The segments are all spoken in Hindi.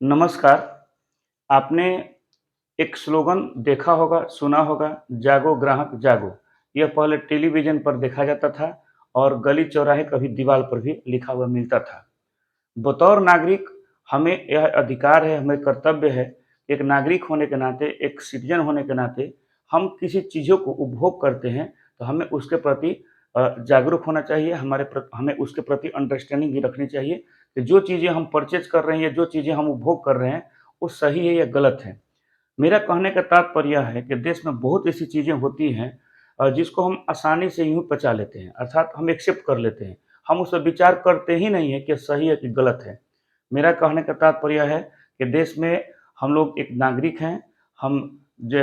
नमस्कार। आपने एक स्लोगन देखा होगा, सुना होगा, जागो ग्राहक जागो। यह पहले टेलीविज़न पर देखा जाता था और गली-चौराहे कभी दीवार पर भी लिखा हुआ मिलता था। बतौर नागरिक हमें यह अधिकार है, हमें कर्तव्य है, एक नागरिक होने के नाते, एक सिटीज़न होने के नाते हम किसी चीज़ों को उपभोग करते हैं, तो हमें उसके प्रति जागरूक होना चाहिए, हमें उसके प्रति अंडरस्टैंडिंग भी रखनी चाहिए कि जो चीज़ें हम परचेज़ कर रहे हैं या जो चीज़ें हम उपभोग कर रहे हैं, वो सही है या गलत है। मेरा कहने का तात्पर्य यह है कि देश में बहुत ऐसी चीज़ें होती हैं जिसको हम आसानी से यूँ पचा लेते हैं, अर्थात हम एक्सेप्ट कर लेते हैं। हम उस पे विचार करते ही नहीं हैं कि सही है कि गलत है। मेरा कहने का तात्पर्य है कि देश में हम लोग एक नागरिक हैं, हम ज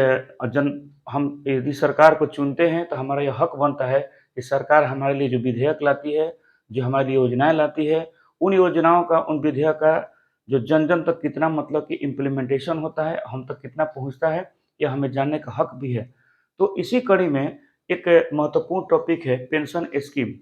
जन हम यदि सरकार को चुनते हैं तो हमारा ये हक बनता है कि सरकार हमारे लिए जो विधेयक लाती है, जो हमारे लिए योजनाएँ लाती है, उन योजनाओं का, उन विधेयक का जो जन-जन तक कितना मतलब कि इम्प्लीमेंटेशन होता है, हम तक कितना पहुँचता है, ये हमें जानने का हक भी है। तो इसी कड़ी में एक महत्वपूर्ण टॉपिक है पेंशन स्कीम।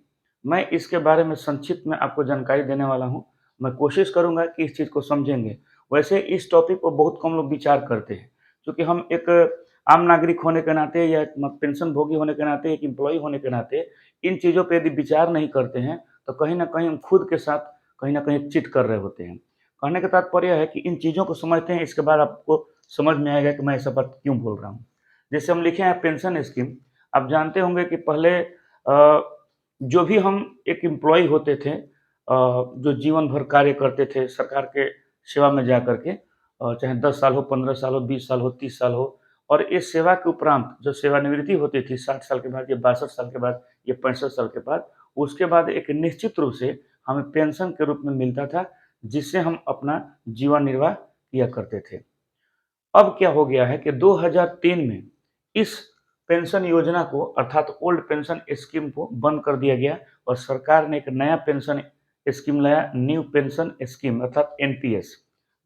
मैं इसके बारे में संक्षिप्त में आपको जानकारी देने वाला हूँ। मैं कोशिश करूँगा कि इस चीज़ को समझेंगे। वैसे इस टॉपिक को बहुत कम लोग विचार करते हैं, क्योंकि हम एक आम नागरिक होने के नाते या एक पेंशन भोगी होने के नाते, एक एम्प्लॉयी होने के नाते, इन चीज़ों पे यदि विचार नहीं करते हैं, तो कहीं न कहीं हम खुद के साथ कहीं न कहीं चीट कर रहे होते हैं। कहने का तात्पर्य है कि इन चीज़ों को समझते हैं, इसके बाद आपको समझ में आएगा कि मैं ऐसा बात क्यों बोल रहा हूँ। जैसे हम लिखे हैं पेंशन स्कीम, आप जानते होंगे कि पहले जो भी हम एक एम्प्लॉयी होते थे जो जीवन भर कार्य करते थे सरकार के सेवा में जाकर के चाहे 10 साल हो, 15 साल हो, 20 साल हो, 30 साल हो और इस सेवा के उपरांत जो सेवानिवृत्ति होती थी 60 साल के बाद या 62 साल के बाद या 65 साल के बाद, उसके बाद एक निश्चित रूप से हमें पेंशन के रूप में मिलता था, जिससे हम अपना जीवन निर्वाह किया करते थे। अब क्या हो गया है कि 2003 में इस पेंशन योजना को अर्थात ओल्ड पेंशन स्कीम को बंद कर दिया गया और सरकार ने एक नया पेंशन स्कीम लाया, न्यू पेंशन स्कीम अर्थात एनपीएस।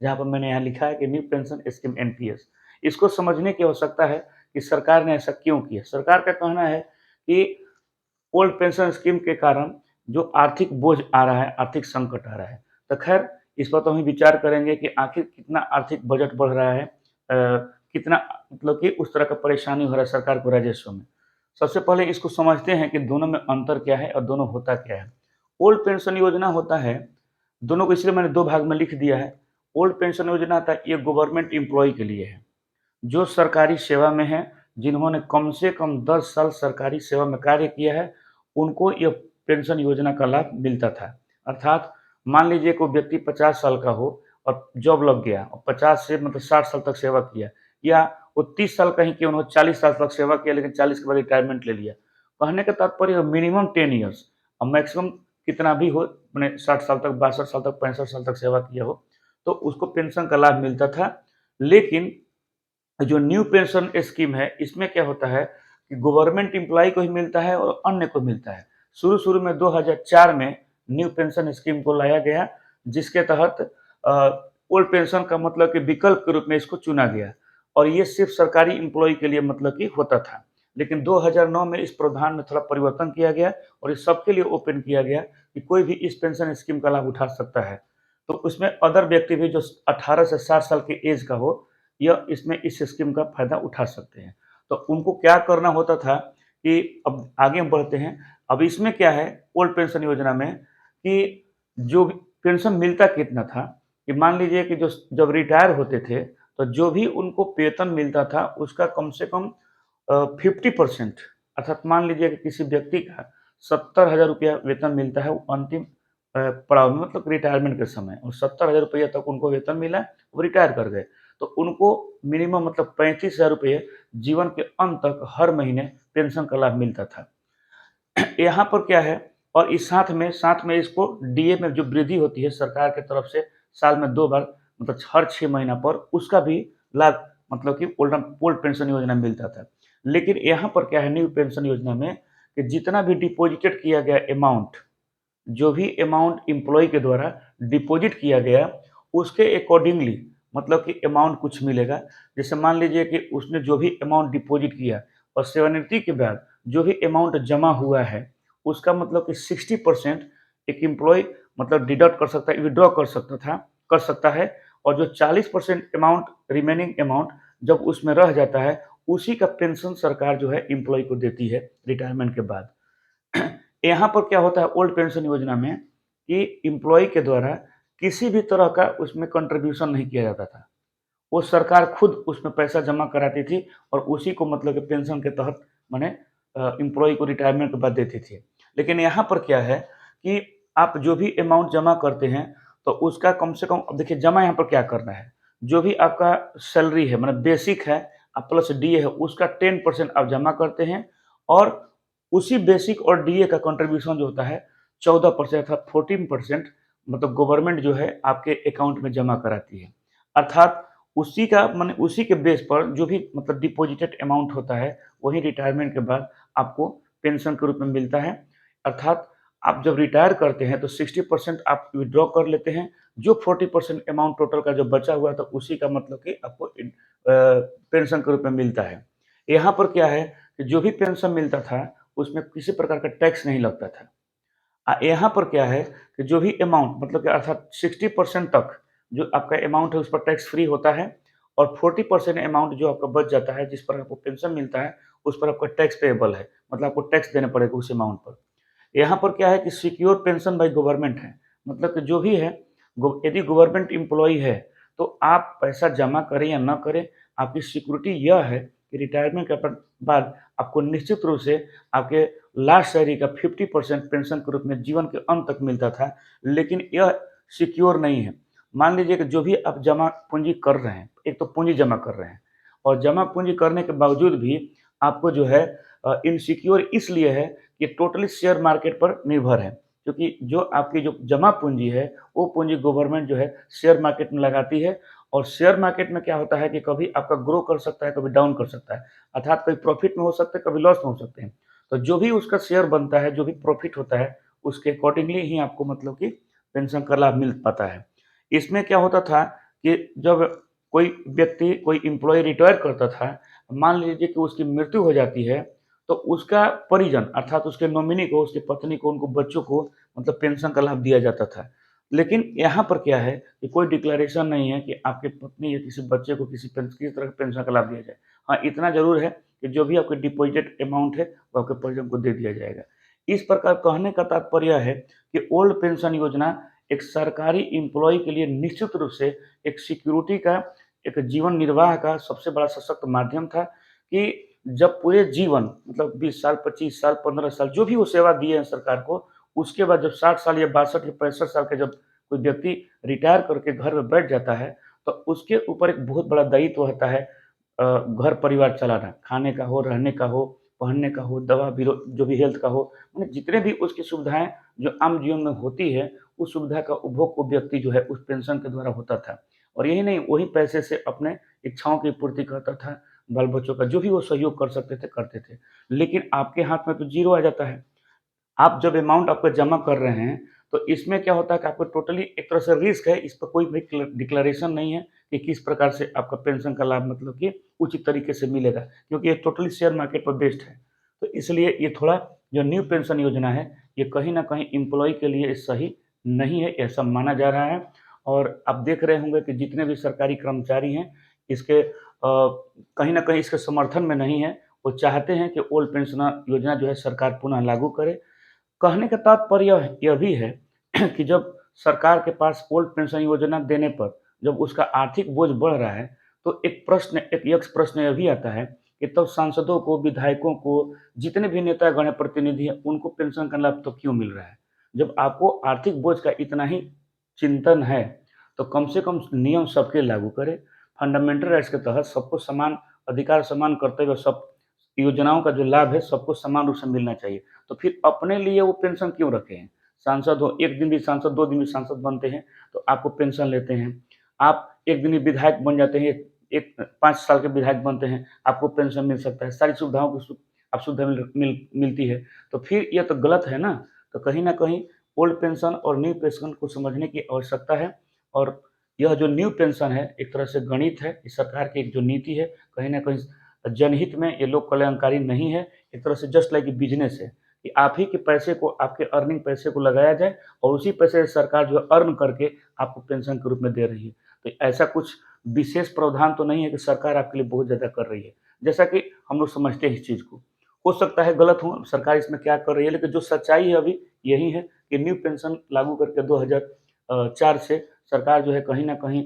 जहाँ पर मैंने यहाँ लिखा है कि न्यू पेंशन स्कीम एनपीएस। इसको समझने की आवश्यकता है कि सरकार ने ऐसा क्यों किया। सरकार का कहना है कि ओल्ड पेंशन स्कीम के कारण जो आर्थिक बोझ आ रहा है, आर्थिक संकट आ रहा है। तो खैर इस पर तो हम विचार करेंगे कि आखिर कितना आर्थिक बजट बढ़ रहा है, कितना मतलब कि उस तरह का परेशानी हो रहा है सरकार को राजस्व में। सबसे पहले इसको समझते हैं कि दोनों में अंतर क्या है और दोनों होता क्या है। ओल्ड पेंशन योजना होता है, दोनों को इसलिए मैंने 2 भाग में लिख दिया है। ओल्ड पेंशन योजना था ये गवर्नमेंट एम्प्लॉयी के लिए है। जो सरकारी सेवा में हैं, जिन्होंने कम से कम 10 साल सरकारी सेवा में कार्य किया है, उनको यह पेंशन योजना का लाभ मिलता था। अर्थात मान लीजिए कोई व्यक्ति 50 साल का हो और जॉब लग गया और 50 से मतलब 60 साल तक सेवा किया या वो 30 साल का ही क्यों ना हो, 40 साल तक सेवा किया लेकिन 40 के बाद रिटायरमेंट ले लिया। कहने का तात्पर्य मिनिमम 10 इयर्स और मैक्सिमम कितना भी हो, माने 60 साल तक, 62 साल तक, 65 साल तक सेवा किया हो, तो उसको पेंशन का लाभ मिलता था। लेकिन जो न्यू पेंशन स्कीम है, इसमें क्या होता है कि गवर्नमेंट एम्प्लॉयी को ही मिलता है और अन्य को मिलता है। शुरू-शुरू में 2004 में न्यू पेंशन स्कीम को लाया गया, जिसके तहत ओल्ड पेंशन का मतलब कि विकल्प के रूप में इसको चुना गया और ये सिर्फ़ सरकारी एम्प्लॉयी के लिए मतलब कि होता था। लेकिन 2009 में इस प्रावधान में थोड़ा परिवर्तन किया गया और ये सबके लिए ओपन किया गया कि कोई भी इस पेंशन स्कीम का लाभ उठा सकता है। तो उसमें अदर व्यक्ति भी जो 18 से 60 साल की एज का हो, यह इसमें इस स्कीम का फ़ायदा उठा सकते हैं। तो उनको क्या करना होता था कि अब आगे हम बढ़ते हैं। अब इसमें क्या है ओल्ड पेंशन योजना में कि जो भी पेंशन मिलता कितना था कि मान लीजिए कि जो जब रिटायर होते थे, तो जो भी उनको वेतन मिलता था उसका कम से कम 50% अर्थात मान लीजिए कि किसी व्यक्ति का 70,000 रुपया वेतन मिलता है, वो अंतिम पड़ाव में मतलब रिटायरमेंट के समय और 70,000 रुपया तक उनको वेतन मिला, वो रिटायर कर गए। तो उनको मिनिमम मतलब 35,000 रुपये जीवन के अंत तक हर महीने पेंशन का लाभ मिलता था। यहाँ पर क्या है और इस साथ में इसको डीए में जो वृद्धि होती है सरकार की तरफ से साल में 2 बार मतलब हर 6 महीना पर उसका भी लाभ मतलब कि ओल्ड पेंशन योजना में मिलता था। लेकिन यहाँ पर क्या है न्यू पेंशन योजना में कि जितना भी डिपॉजिटेड किया गया अमाउंट, जो भी अमाउंट एम्प्लॉयी के द्वारा डिपॉजिट किया गया, उसके अकॉर्डिंगली मतलब कि अमाउंट कुछ मिलेगा। जैसे मान लीजिए कि उसने जो भी अमाउंट डिपॉजिट किया और सेवानिवृत्ति के बाद जो भी अमाउंट जमा हुआ है, उसका मतलब कि 60% एक एम्प्लॉयी मतलब डिडक्ट कर सकता है, विथड्रॉ कर सकता है और जो 40% अमाउंट रिमेनिंग अमाउंट जब उसमें रह जाता है, उसी का पेंशन सरकार जो है एम्प्लॉयी को देती है रिटायरमेंट के बाद। यहाँ पर क्या होता है ओल्ड पेंशन योजना में कि एम्प्लॉयी के द्वारा किसी भी तरह का उसमें कंट्रीब्यूशन नहीं किया जाता था। वो सरकार खुद उसमें पैसा जमा कराती थी और उसी को मतलब कि पेंशन के तहत माने एम्प्लॉयी को रिटायरमेंट के बाद देती थी। लेकिन यहाँ पर क्या है कि आप जो भी अमाउंट जमा करते हैं, तो उसका कम से कम अब देखिए जमा यहाँ पर क्या करना है, जो भी आपका सैलरी है मतलब बेसिक है प्लस डीए है, उसका 10% आप जमा करते हैं और उसी बेसिक और डीए का कंट्रीब्यूशन जो होता है 14% अर्थात 14% मतलब गवर्नमेंट जो है आपके अकाउंट में जमा कराती है। अर्थात उसी का माने उसी के बेस पर जो भी मतलब डिपॉजिटेड अमाउंट होता है, वही रिटायरमेंट के बाद आपको पेंशन के रूप में मिलता है। अर्थात आप जब रिटायर करते हैं तो 60% आप विथड्रॉ कर लेते हैं, जो 40% अमाउंट टोटल का जो बचा हुआ था उसी का मतलब कि आपको पेंशन के रूप में मिलता है। यहाँ पर क्या है कि जो भी पेंशन मिलता था, उसमें किसी प्रकार का टैक्स नहीं लगता था। यहाँ पर क्या है कि जो भी अमाउंट मतलब कि अर्थात 60% तक जो आपका अमाउंट है उस पर टैक्स फ्री होता है और 40% अमाउंट जो आपका बच जाता है जिस पर आपको पेंशन मिलता है उस पर आपका टैक्स पेएबल है, मतलब आपको टैक्स देना पड़ेगा उस अमाउंट पर। यहाँ पर क्या है कि सिक्योर पेंशन बाय गवर्नमेंट है, मतलब कि जो भी है यदि गवर्नमेंट एम्प्लॉई है तो आप पैसा जमा करें या ना करें, आपकी सिक्योरिटी यह है कि रिटायरमेंट के बाद आपको निश्चित रूप से आपके लास्ट सैलरी का 50% पेंशन के रूप में जीवन के अंत तक मिलता था, लेकिन यह सिक्योर नहीं है। मान लीजिए कि जो भी आप जमा पूंजी कर रहे हैं, एक तो पूंजी जमा कर रहे हैं और जमा पूंजी करने के बावजूद भी आपको जो है इनसिक्योर इसलिए है कि टोटली शेयर मार्केट पर निर्भर है। क्योंकि जो आपकी जो जमा पूंजी है, वो पूंजी गवर्नमेंट जो है शेयर मार्केट में लगाती है और शेयर मार्केट में क्या होता है कि कभी आपका ग्रो कर सकता है, कभी डाउन कर सकता है। अर्थात कभी प्रॉफिट में हो सकता है, कभी लॉस में हो सकते हैं। तो जो भी उसका शेयर बनता है, जो भी प्रॉफिट होता है, उसके अकॉर्डिंगली ही आपको मतलब कि पेंशन का लाभ मिल पाता है। इसमें क्या होता था कि जब कोई व्यक्ति, कोई एम्प्लॉयी रिटायर करता था, मान लीजिए कि उसकी मृत्यु हो जाती है, तो उसका परिजन अर्थात उसके नॉमिनी को, उसकी पत्नी को, उनको बच्चों को मतलब पेंशन का लाभ दिया जाता था। लेकिन यहाँ पर क्या है कि कोई डिक्लेरेशन नहीं है कि आपकी पत्नी या किसी बच्चे को किसी तरह का पेंशन का लाभ दिया जाए। हाँ, इतना ज़रूर है कि जो भी आपके डिपॉजिटेड अमाउंट है, वो आपके परिजन को दे दिया जाएगा। इस प्रकार कहने का तात्पर्य है कि ओल्ड पेंशन योजना एक सरकारी एम्प्लॉयी के लिए निश्चित रूप से एक सिक्योरिटी का, एक जीवन निर्वाह का सबसे बड़ा सशक्त माध्यम था कि जब पूरे जीवन मतलब 20 साल, 25 साल, 15 साल जो भी वो सेवा दिए हैं सरकार को, उसके बाद जब 60 साल या 62 या 65 साल का जब कोई व्यक्ति रिटायर करके घर में बैठ जाता है, तो उसके ऊपर एक बहुत बड़ा दायित्व होता है घर परिवार चलाना, खाने का हो, रहने का हो, पहनने का हो, दवा बीरो जो भी हेल्थ का हो, माने जितने भी उसकी सुविधाएँ जो आम जीवन में होती है, उस सुविधा का उपभोग वो व्यक्ति जो है उस पेंशन के द्वारा होता था। और यही नहीं, वही पैसे से अपने इच्छाओं की पूर्ति करता था, बाल-बच्चों का जो भी वो सहयोग कर सकते थे, करते थे। लेकिन आपके हाथ में तो ज़ीरो आ जाता है। आप जब अमाउंट आपका जमा कर रहे हैं, तो इसमें क्या होता है कि आपको टोटली एक तरह से रिस्क है, इस पर कोई भी डिक्लेरेशन नहीं है कि किस प्रकार से आपका पेंशन का लाभ मतलब कि उचित तरीके से मिलेगा, क्योंकि ये टोटली शेयर मार्केट पर बेस्ड है। तो इसलिए ये थोड़ा जो न्यू पेंशन योजना है, ये कहीं न कहीं एम्प्लॉयी के लिए सही नहीं है, ऐसा माना जा रहा है। और आप देख रहे होंगे कि जितने भी सरकारी कर्मचारी हैं, इसके कहीं न कहीं इसके समर्थन में नहीं है। वो चाहते हैं कि ओल्ड पेंशन योजना जो है सरकार पुनः लागू करे। कहने का तात्पर्य यह भी है कि जब सरकार के पास ओल्ड पेंशन योजना देने पर जब उसका आर्थिक बोझ बढ़ रहा है, तो एक यक्ष प्रश्न यह भी आता है कि तब सांसदों को, विधायकों को, जितने भी नेतागण हैं, प्रतिनिधि हैं, उनको पेंशन का लाभ तो क्यों मिल रहा है? जब आपको आर्थिक बोझ का इतना ही चिंतन है, तो कम से कम नियम सबके लागू करें। फंडामेंटल राइट्स के तहत सबको समान अधिकार, समान कर्तव्य, सब योजनाओं का जो लाभ है, सबको समान रूप से मिलना चाहिए। तो फिर अपने लिए वो पेंशन क्यों रखे हैं? सांसद हो, 1 दिन भी सांसद, 2 दिन भी सांसद बनते हैं, तो आपको पेंशन लेते हैं। आप 1 दिन भी विधायक बन जाते हैं, एक 5 साल के विधायक बनते हैं, आपको पेंशन मिल सकता है। सारी सुविधाओं की सुविधा मिलती है। तो फिर ये तो गलत है ना? तो कहीं न कहीं ओल्ड पेंशन और न्यू पेंशन को समझने की आवश्यकता है और यह जो न्यू पेंशन है, एक तरह से गणित है, इस सरकार की एक जो नीति है, कहीं न कहीं जनहित में ये लोक कल्याणकारी नहीं है, एक तरह से जस्ट लाइक बिज़नेस है कि आप ही के पैसे को, आपके अर्निंग पैसे को लगाया जाए और उसी पैसे से सरकार जो है अर्न करके आपको पेंशन के रूप में दे रही है। तो ऐसा कुछ विशेष प्रावधान तो नहीं है कि सरकार आपके लिए बहुत ज़्यादा कर रही है, जैसा कि हम लोग समझते हैं इस चीज़ को। हो सकता है गलत हो सरकार इसमें क्या कर रही है, लेकिन जो सच्चाई है अभी यही है कि न्यू पेंशन लागू करके 2004 से सरकार जो है कहीं न कहीं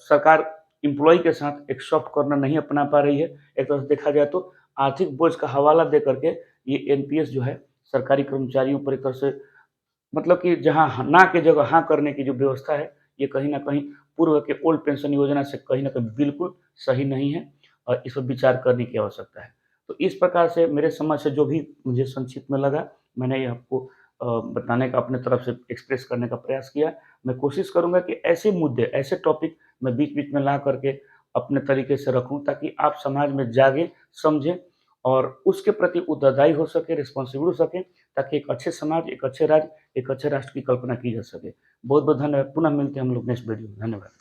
सरकार एम्प्लॉयी के साथ एक सॉफ्ट कॉर्नर नहीं अपना पा रही है। एक तरह से देखा जाए तो आर्थिक बोझ का हवाला दे करके ये एनपीएस जो है सरकारी कर्मचारियों पर एक तरह से मतलब कि जहाँ ना की जगह हाँ करने की जो व्यवस्था है, ये कहीं न कहीं पूर्व के ओल्ड पेंशन योजना से कहीं न कहीं बिल्कुल सही नहीं है और इस पर विचार करने की आवश्यकता है। तो इस प्रकार से मेरे समझ से जो भी मुझे संक्षिप्त में लगा, मैंने ये आपको बताने का अपने तरफ से एक्सप्रेस करने का प्रयास किया। मैं कोशिश करूँगा कि ऐसे मुद्दे, ऐसे टॉपिक मैं बीच-बीच में ला करके अपने तरीके से रखूँ ताकि आप समाज में जागें, समझें और उसके प्रति उत्तरदायी हो सकें, रिस्पॉन्सिबल हो सकें ताकि एक अच्छे समाज, एक अच्छे राज्य, एक अच्छे राष्ट्र की कल्पना की जा सके। बहुत-बहुत धन्यवाद। पुनः मिलते हैं हम लोग नेक्स्ट वीडियो में। धन्यवाद।